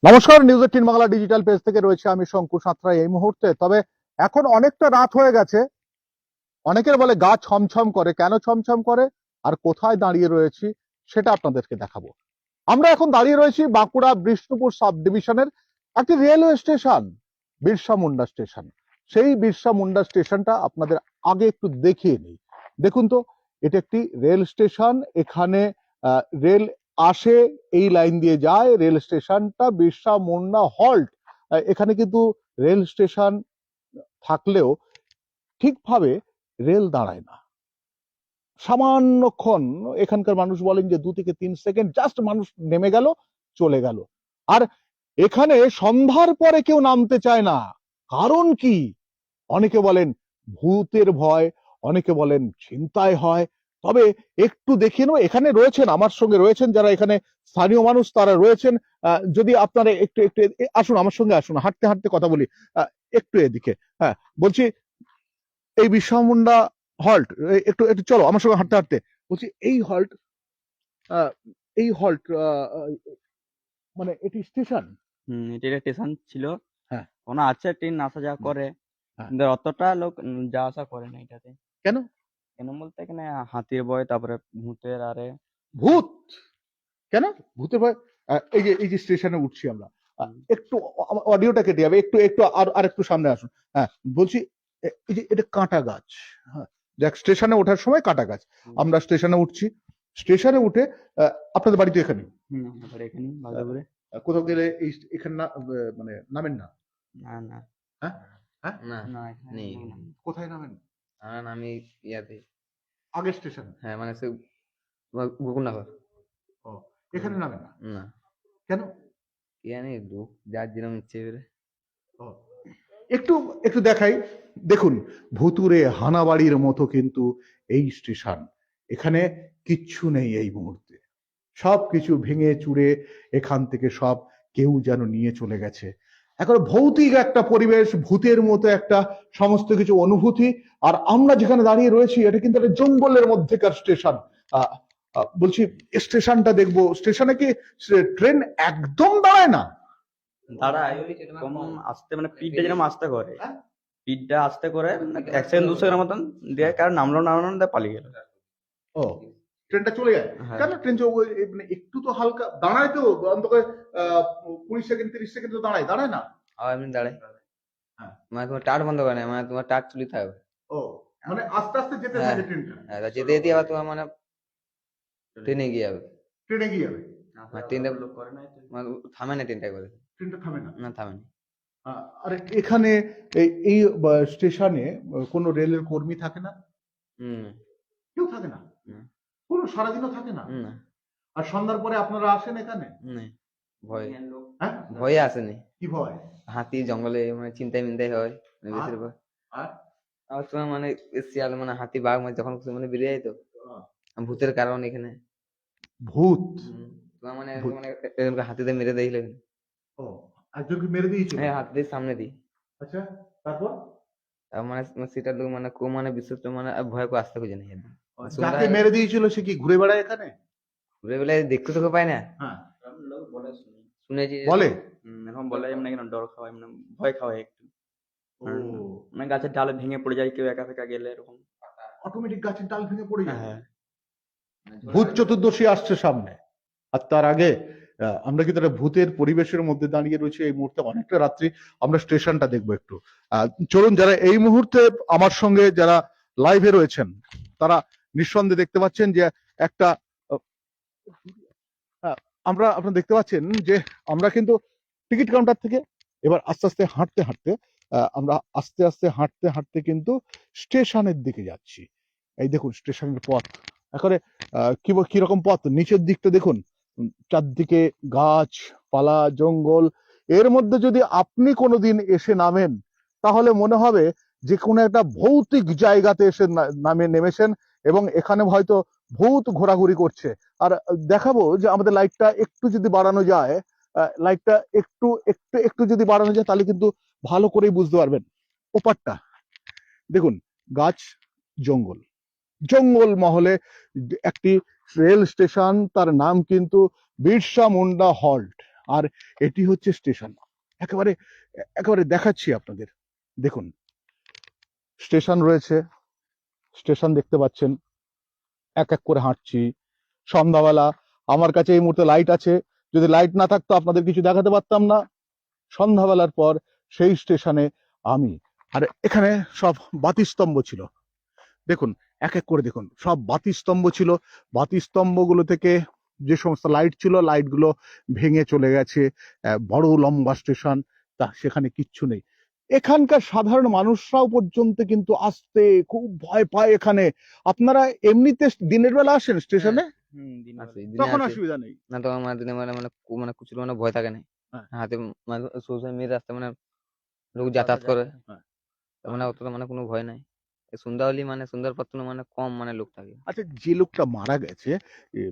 নমস্কার, news 18 Bangla digital page থেকে রয়েছে আমি শঙ্কু সাঁতরা এই মুহূর্তে। তবে এখন অনেকটা রাত হয়ে গেছে। অনেকের বলে গা ছমছম করে, কেন ছমছম করে আর কোথায় দাঁড়িয়ে রয়েছি সেটা আপনাদেরকে দেখাবো। আমরা এখন দাঁড়িয়ে রয়েছি বাঁকুড়া বিষ্ণুপুর সাব ডিভিশনের একটি railway station, Birsa Munda station. সেই বিরসা মুন্ডা স্টেশনটা আপনাদের আগে একটু দেখিয়ে নিই। দেখুন তো, এটা একটি রেল স্টেশন। এখানে রেল আসে, এই লাইন দিয়ে যায়। রেল স্টেশনটা বিরসা মুন্ডা হল্ট। এখানে কিন্তু রেল স্টেশন থাকলেও ঠিকভাবে রেল দাঁড়ায় না। সামান্যক্ষণ এখানকার মানুষ বলেন যে 2 থেকে 3 সেকেন্ড জাস্ট মানুষ নেমে গেল, চলে গেল। আর এখানে সন্ধ্যার পরে কেউ নামতে চায় না। কারণ কি? অনেকে বলেন ভূতের ভয়, অনেকে বলেন ছিনতাই হয়। তবে একটু দেখিয়ে নেব, এখানে রয়েছেন আমার সঙ্গে, রয়েছেন যারা এখানে স্থানীয় মানুষ, তারা রয়েছেন। যদি আপনারা একটু একটু আসুন, আমার সঙ্গে আসুন, হাঁটতে হাঁটতে কথা বলি। একটু এদিকে। হ্যাঁ, বলছি এই বিরসা মুন্ডা হল্ট, একটু একটু চলো আমার সঙ্গে হাঁটতে হাঁটতে। বলছি এই হল্ট, এই হল্ট মানে এটি স্টেশন? এটা একটা স্টেশন ছিল। হ্যাঁ। কোনো আছে ট্রেন আসা যাওয়া করে, হ্যাঁ। কিন্তু অতটা লোক যাওয়া আসা করে না এটাতে। কেন? কেন বলতে এখানে হাতির ভয়, তারপরে ভূতের আরে ভূত? কেন ভূতের ভয়? এই যে স্টেশনে উঠছি আমরা, একটু অডিওটা কেটে যাবে, একটু একটু আর একটু সামনে আসুন। হ্যাঁ, বলছি এই যে এটা কাঁটা গাছ। হ্যাঁ, দেখ স্টেশনে ওঠার সময় কাঁটা গাছ। আমরা স্টেশনে উঠছি, স্টেশনে উঠে আপনাদের বাড়ি তো এখানে? আমাদের এখানে বাগদাপুরে। কোথাও গেলে এই এখানে না, মানে নামেন না? না না হ্যাঁ হ্যাঁ, না, না, এখানে নেই। কোথায় নামেন? আমি ইয়াতে, আগের স্টেশনে? হ্যাঁ মানে সে গোকুলনগর। ও, এখানে নামেন না না, কেন? কি জানি লোক যার যেরকম ইচ্ছে করে। ও, একটু একটু দেখাই। দেখুন, ভুতুরে হানাবাড়ির মতো কিন্তু এই স্টেশন। এখানে কিচ্ছু নেই এই মুহূর্তে, সব কিছু ভেঙে চুরে এখান থেকে সব কেউ যেন নিয়ে চলে গেছে। এখন ভৌতিক একটা পরিবেশ, ভূতের মতো একটা সমস্ত কিছু অনুভূতি। আর আমরা যেখানে দাঁড়িয়ে রয়েছি এটা কিন্তু একটা জঙ্গলের মধ্যেকার স্টেশন। বলছি স্টেশনটা দেখবো, স্টেশনে কি ট্রেন একদম দাঁড়ায় না? দাঁড়ায় কম আসতে, মানে পিঠটা যেরকম আস্তে করে, পিঠটা আস্তে করে 1 সেকেন্ড 2 সেকেন্ড মতন দিয়ে, কারণ নামলো দিয়ে পালিয়ে গেল। ও, ট্রেনটা চলে যায়? হ্যাঁ। কেন ট্রেন মানে একটু তো হালকা দাঁড়ায় তো, অন্তত 20 সেকেন্ড 30 সেকেন্ড তো দাঁড়ায়, দাঁড়ায় না? আর এমনি দাঁড়ায়, হ্যাঁ। মানে তোমার টাট বন্ধ করে না, মানে তোমার টাট চুলি থাকবে। ও, মানে আস্তে আস্তে যেতে হ্যাঁ। থাকে ট্রেনটা? হ্যাঁ, তা যেতে যেতে আবার তোমার মানে ট্রেনে গিয়ে যাবে, ট্রেনে গিয়ে যাবে? মানে ট্রেনটা মানে থামে না, ট্রেনটা একবারে। ট্রেনটা থামে না? না, থামে না। আর এখানে এই স্টেশনে কোনো রেলের কর্মী থাকে না? হুম। কেউ থাকে না? না। কোনো সারাদিনও থাকে না? না। আর সন্ধ্যার পরে আপনারা আসেন এখানে? না, ভয়, হ্যাঁ, ভয়ে আসেনি। কি ভয়? হাতি জঙ্গলে মানে চিন্তায় মিন্তাই হয় মানে বেশিরভাগ। আর আর তোমার মানে শিয়াল মানে হাতি বাঘ মানে যখন খুশি মানে বেরিয়ে যায় তো, ভূতের কারণ এখানে। ভূত? তোমার মানে ভূত। মানে এরকম হাতিতে মেরে দিয়েছিল। ও, একজনকে মেরে দিয়েছিল? হ্যাঁ, হাতিদের সামনে দিই। আচ্ছা, তারপর? আর মানে সেটা লোক মানে কেউ মানে বিশেষ করে মানে ভয় করে আসতে খুঁজে নেই। যাকে মেরে দিয়েছিল সে কি ঘুরে বেড়ায় এখানে? ঘুরে বেলায় দেখতে তোকে পায় না, হ্যাঁ, লোক বলে শুনেছি। বলে? এখন বলে মানে কেন ডর খাওয়ায়, মানে ভয় খাওয়ায় একটু। ও, মানে গাছের ডালে ভেঙে পড়ে যায় কেউ একা ফেকা গেলে, এরকম। অটোমেটিক গাছের ডাল ভেঙে পড়ে যায়? হ্যাঁ। ভূত চতুর্দশী আসছে সামনে, আর তার আগে আমরা কিন্তু একটা ভূতের পরিবেশের মধ্যে দাঁড়িয়ে রয়েছি এই মুহূর্তে। অনেকটা রাত্রি, আমরা স্টেশনটা দেখবো একটু। চলুন, যারা এই মুহূর্তে আমার সঙ্গে যারা লাইভে রয়েছেন তারা নিঃসন্দেহে দেখতে পাচ্ছেন যে একটা আমরা আপনারা দেখতে পাচ্ছেন যে আমরা কিন্তু টিকিট কাউন্টার থেকে এবার আস্তে আস্তে হাঁটতে হাঁটতে আমরা আস্তে আস্তে হাঁটতে হাঁটতে কিন্তু স্টেশনের দিকে যাচ্ছি। এই দেখুন স্টেশনের পথ, একেবারে কিরকম পথ, নিচের দিকটা দেখুন, চারদিকে গাছ পালা জঙ্গল। এর মধ্যে যদি আপনি কোনোদিন এসে নামেন তাহলে মনে হবে যে কোনো একটা ভৌতিক জায়গাতে এসে নেমেছেন, এবং এখানে হয়তো ভূত ঘোরাঘুরি করছে। আর দেখাবো যে আমাদের লাইটটা একটু যদি বাড়ানো যায়, লাইটটা একটু একটু একটু যদি বাড়ানো যায় তাহলে কিন্তু ভালো করেই বুঝতে পারবেন। ওপারটা দেখুন, গাছ জঙ্গল, জঙ্গল মহলে একটি রেল স্টেশন, তার নাম কিন্তু বিরসা মুন্ডা হল্ট। আর এটি হচ্ছে স্টেশন। একেবারে একেবারে দেখাচ্ছি আপনাদের। দেখুন স্টেশন রয়েছে, স্টেশন দেখতে পাচ্ছেন। এক এক করে হাঁটছি। সন্ধ্যাবেলা, আমার কাছে এই মুহূর্তে লাইট আছে, যদি লাইট না থাকতো আপনাদের কিছু দেখাতে পারতাম না। সন্ধ্যাবেলার পর সেই স্টেশনে আমি, আর এখানে সব বাতিস্তম্ভ ছিল। দেখুন এক এক করে দেখুন, সব বাতিস্তম্ভ ছিল। বাতিস্তম্ভগুলো থেকে যে সমস্ত লাইট ছিল, লাইটগুলো ভেঙে চলে গেছে। বড় লম্বা স্টেশন, তা সেখানে কিচ্ছু নেই। এখানকার সাধারণ মানুষরাও পর্যন্ত কিন্তু আসতে খুব ভয় পায় এখানে। আপনারা এমনিতে দিনের বেলা আসেন স্টেশনে, আসি, দিনে তখন আসি। অসুবিধা নেই। না তখন মানে দিনে মানে মানে মানে কুচুর মানে ভয় থাকে না। হ্যাঁ। হাতে মানে সোজা মেয়ে রাস্তা মানে লোক যাতায়াত করে। হ্যাঁ। তার মানে অতটা মানে কোনো ভয় নাই। এই সন্ধ্যা হলে মানে সন্ধ্যার পর থেকে মানে কম মানে লোক থাকে। আচ্ছা, যে লোকটা মারা গেছে,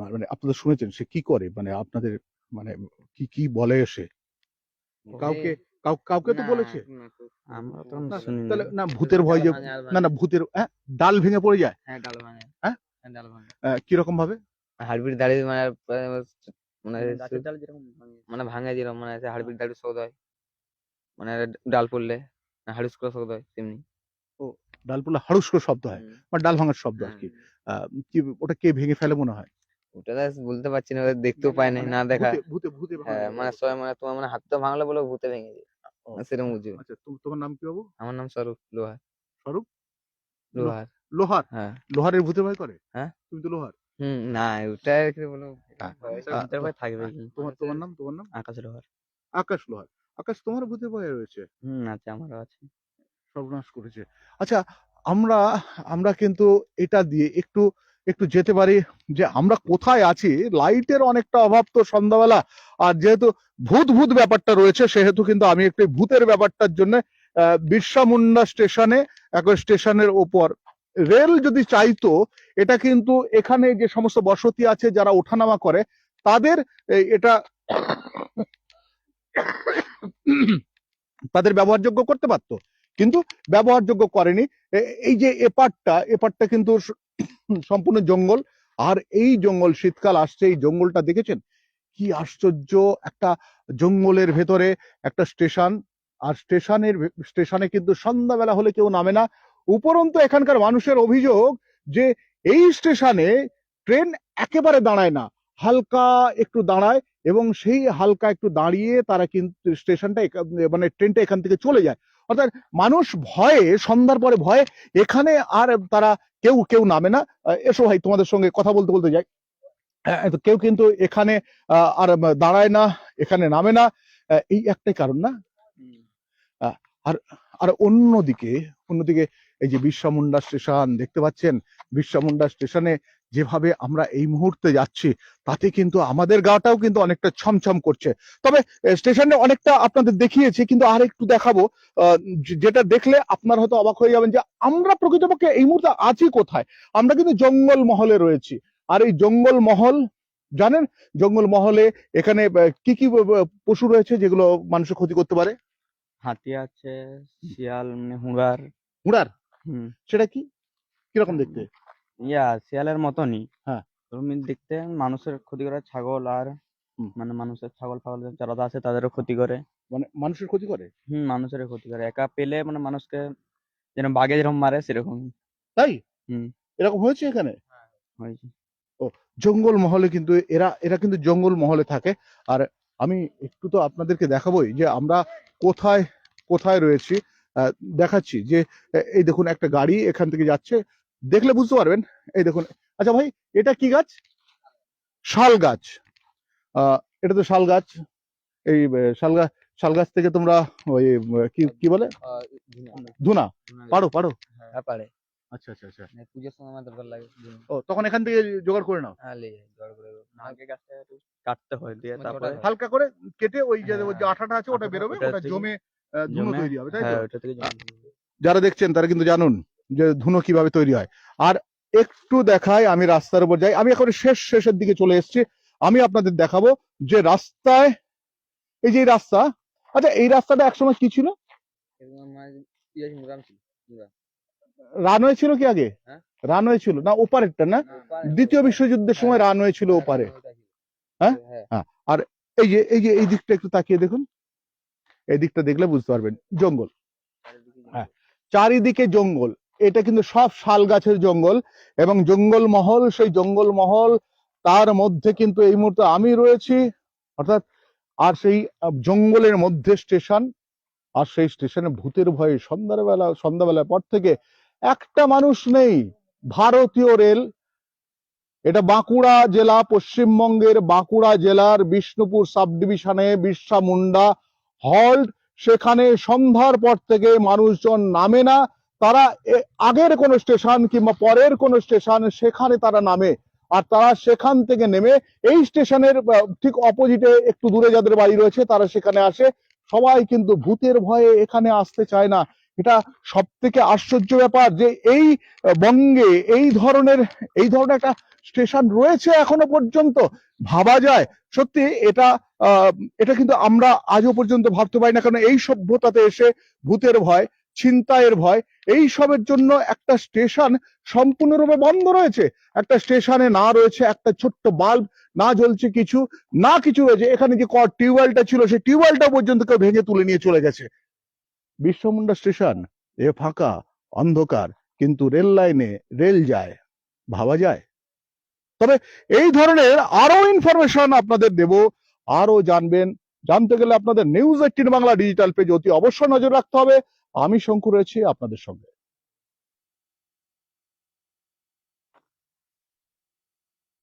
মানে আপনারা শুনেছেন সে কি করে, মানে আপনাদের মানে কি কি বলে এসে? কাউকে কাউকে তো না, বলেছে? না, আমরা তো না, শুনি তাহলে না ভূতের ভয় যে, ডাল ভাঙে, আর না না ভূতের, হ্যাঁ, ডাল ভেঙে পড়ে যায়? হ্যাঁ ডাল ভাঙে। হ্যাঁ? হ্যাঁ ডাল ভাঙে। কিরকম ভাবে? হাড়বিড় দাঁড়িয়ে মানে মানে গাছের ডাল যেরকম ভাঙে। মানে ভাঙে যেরকম মানে হাড়বিড় দাঁড়িয়ে শব্দ হয়। মানে ডাল পড়লে হাড়ুস করে শব্দ হয় তেমনি। ও, ডাল পড়লে হাড়ুস করে শব্দ হয়, হুম, মানে ডাল ভাঙার শব্দ আর হ্যাঁ। কি। কি ওটা কে ভেঙে ফেলে মনে হয়? ওটা তো বলতে পারছি না, ওটা দেখতেও পাই নাই, মানে না দেখা। ভূতে ভূতে ভূতে ভাঙার হ্যাঁ মতো মানে অবস্থা। সবাই মানে তোমার মানে হাতটা ভাঙলে বলে ভূতে ভেঙে যায়। ও, সেরকম বুঝি। আচ্ছা, তোমার নাম কি বাবু? আমার নাম স্বরূপ লোহার। স্বরূপ লোহার। লোহার? হ্যাঁ। লোহারের ভূতে ভয় করে? হ্যাঁ? তুমি তো লোহার। না ওটা কি বলো। মানুষের ভূতের ভয় থাকবে কি? তোমার নাম? আকাশ লোহার। আকাশ লোহার। আকাশ, তোমার ভূতে ভয় রয়েছে? আছে, আমারও আছে। সর্বনাশ করেছে। আচ্ছা, আমরা আমরা কিন্তু এটা দিয়ে একটু একটু যেতে পারি যে আমরা কোথায় আছি। লাইটের অনেকটা অভাব তো সন্ধ্যাবেলা, আর যেহেতু ভূত ভূত ব্যাপারটা রয়েছে সেহেতু কিন্তু আমি একটু ভূতের ব্যাপারটার জন্য বিরসা মুন্ডা স্টেশনে, একবার স্টেশনের ওপর রেল যদি চাইতো, এটা কিন্তু এখানে যে সমস্ত বসতি আছে যারা ওঠানামা করে তাদের এটা তাদের ব্যবহারযোগ্য করতে পারতো, কিন্তু ব্যবহারযোগ্য করেনি। এই যে এপারটা কিন্তু সম্পূর্ণ জঙ্গল, আর এই জঙ্গল, শীতকাল আসছে, এই জঙ্গলটা দেখেছেন কি আশ্চর্য। একটা জঙ্গলের ভেতরে একটা স্টেশন, আর স্টেশনে কিন্তু সন্ধ্যাবেলা হলে কেউ নামে না। উপরন্তু এখানকার মানুষের অভিযোগ যে এই স্টেশনে ট্রেন একেবারে দাঁড়ায় না, হালকা একটু দাঁড়ায়, এবং সেই হালকা একটু দাঁড়িয়ে তারা কিন্তু স্টেশনটা মানে ট্রেনটা এখান থেকে চলে যায়। অর্থাৎ মানুষ ভয়ে, সন্ধ্যার পরে ভয়ে এখানে আর তারা কেউ কেউ নামে না। এসো ভাই, তোমাদের সঙ্গে কথা বলতে বলতে যাই। তো কেউ কিন্তু এখানে আর দাঁড়ায় না, এখানে নামে না, এই একটাই কারণ না? আহ, আর আর অন্যদিকে অন্যদিকে এই যে বিরসা মুন্ডা স্টেশন দেখতে পাচ্ছেন, বিরসা মুন্ডা স্টেশনে যেভাবে আমরা এই মুহূর্তে যাচ্ছি তাতে কিন্তু আমাদের গাটাও কিন্তু অনেকটা ছমছম করছে। তবে স্টেশনে অনেকটা আপনাদের দেখিয়েছি, কিন্তু আর একটু দেখাবো যেটা দেখলে আপনারা হয়তো অবাক হয়ে যাবেন যে আমরা প্রকৃতপক্ষে এই মুহূর্তে আছি কোথায়। আমরা কিন্তু জঙ্গল মহলে রয়েছি, আর এই জঙ্গল মহল জানেন, জঙ্গল মহলে এখানে কি কি পশু রয়েছে যেগুলো মানুষের ক্ষতি করতে পারে? হাতি আছে, শিয়াল মানে হুঁড়ার। হুড়ার? হুম। সেটা কি, কিরকম দেখতে? শিয়ালের মতনই। হ্যাঁ। তুমি দেখতে মানুষের ক্ষতি করে, ছাগল আর হুম। মানে মানুষের ছাগল ফাগল যারা আছে তাদেরও ক্ষতি করে। মানে মানুষের ক্ষতি করে? মানুষের ক্ষতি করে, একা পেলে মানে মানুষকে যেরকম বাঘে যেরকম মারে সেরকম। তাই? হুম। এরকম হয়েছে এখানে? হয়েছে। ও, জঙ্গল মহলে কিন্তু এরা এরা কিন্তু জঙ্গল মহলে থাকে। আর আমি একটু তো আপনাদেরকে দেখাবোই যে আমরা কোথায় কোথায় রয়েছি। আহ, দেখাচ্ছি যে এই দেখুন একটা গাড়ি এখান থেকে যাচ্ছে, দেখলে বুঝতে পারবেন। এই দেখুন। আচ্ছা ভাই, এটা কি গাছ? শাল গাছ। এটা তো শাল গাছ। এই শাল গাছ থেকে তোমরা ওই কি কি বলে, ধুনা পারো পারো? হ্যাঁ পারে। আচ্ছা আচ্ছা আচ্ছা। পুজোর সময় আমার দরকার লাগে। ও, তখন এখান থেকে জোগাড় করে নাও। হ্যাঁ লে জোগাড় করে আগে গাছটা একটু কাটতে হয়, দিয়ে মানে তারপরে ওটা হালকা করে কেটে ওই যে হ্যাঁ, ওই যে আঠাটা আছে ওটা আঠাটা বেরোবে, ওটা ওটা থেকে জমে ধুনো তৈরি হবে, তাই তো? হ্যাঁ, ওটা থেকে যারা দেখছেন তারা কিন্তু জানুন যে ধুনো কিভাবে তৈরি হয়। আর একটু দেখায়, আমি রাস্তার উপর যাই, আমি এখন শেষের দিকে চলে এসেছি। আমি আপনাদের দেখাবো যে রাস্তায়, এই যে এই রাস্তা, আচ্ছা এই রাস্তাটা একসময় কি ছিল? মুরাম ছিল। রানওয়ে ছিল কি আগে? হ্যাঁ? রানওয়ে ছিল না ওপারেরটা, না? দ্বিতীয় বিশ্বযুদ্ধের সময় রানওয়ে ছিল ওপারে। হ্যাঁ? হ্যাঁ। আর এই যে এই দিকটা একটু তাকিয়ে দেখুন, এই দিকটা দেখলে বুঝতে পারবেন, জঙ্গল। হ্যাঁ, চারিদিকে জঙ্গল, এটা কিন্তু সব শাল গাছের জঙ্গল এবং জঙ্গল মহল, সেই জঙ্গল মহল তার মধ্যে কিন্তু এই মুহূর্তে আমি রয়েছি, অর্থাৎ আর সেই জঙ্গলের মধ্যে স্টেশন, আর সেই স্টেশনে ভূতের ভয়ে সন্ধ্যাবেলার পর থেকে একটা মানুষ নেই। ভারতীয় রেল, এটা বাঁকুড়া জেলা, পশ্চিমবঙ্গের বাঁকুড়া জেলার বিষ্ণুপুর সাব ডিভিশনে বিরসা মুন্ডা হল্ট, সেখানে সন্ধ্যার পর থেকে মানুষজন নামে না। তারা আগের কোন স্টেশন কিংবা পরের কোন স্টেশন সেখানে তারা নামে, আর তারা সেখান থেকে নেমে এই স্টেশনের ঠিক অপোজিটে একটু দূরে যাদের বাড়ি রয়েছে তারা সেখানে আসে। সবাই কিন্তু ভূতের ভয়ে এখানে আসতে চায় না। এটা সব থেকে আশ্চর্য ব্যাপার যে এই বঙ্গে এই ধরনের একটা স্টেশন রয়েছে এখনো পর্যন্ত। ভাবা যায় সত্যি, এটা কিন্তু আমরা আজও পর্যন্ত ভাবতে পারি না, কারণ এই সভ্যতাতে এসে ভূতের ভয়, ছিনতাইয়ের ভয়, এই সবের জন্য একটা স্টেশন সম্পূর্ণরূপে বন্ধ রয়েছে। একটা স্টেশনে না রয়েছে একটা ছোট্ট বাল্ব, না জ্বলছে কিছু, না কিছু রয়েছে। এখানে যে টিউবওয়েলটা ছিল সেই টিউবওয়েলটা পর্যন্ত কেউ ভেঙে তুলে নিয়ে চলে গেছে। বিরসা মুন্ডা স্টেশন এ ফাঁকা, অন্ধকার, কিন্তু রেল লাইনে রেল যায়, ভাবা যায়? তবে এই ধরনের আরো ইনফরমেশন আপনাদের দেব, আরো জানতে গেলে আপনাদের নিউজ 18 বাংলা ডিজিটাল পেজ অতি অবশ্যই নজর রাখতে হবে। আমি শঙ্কু রয়েছি আপনাদের সঙ্গে।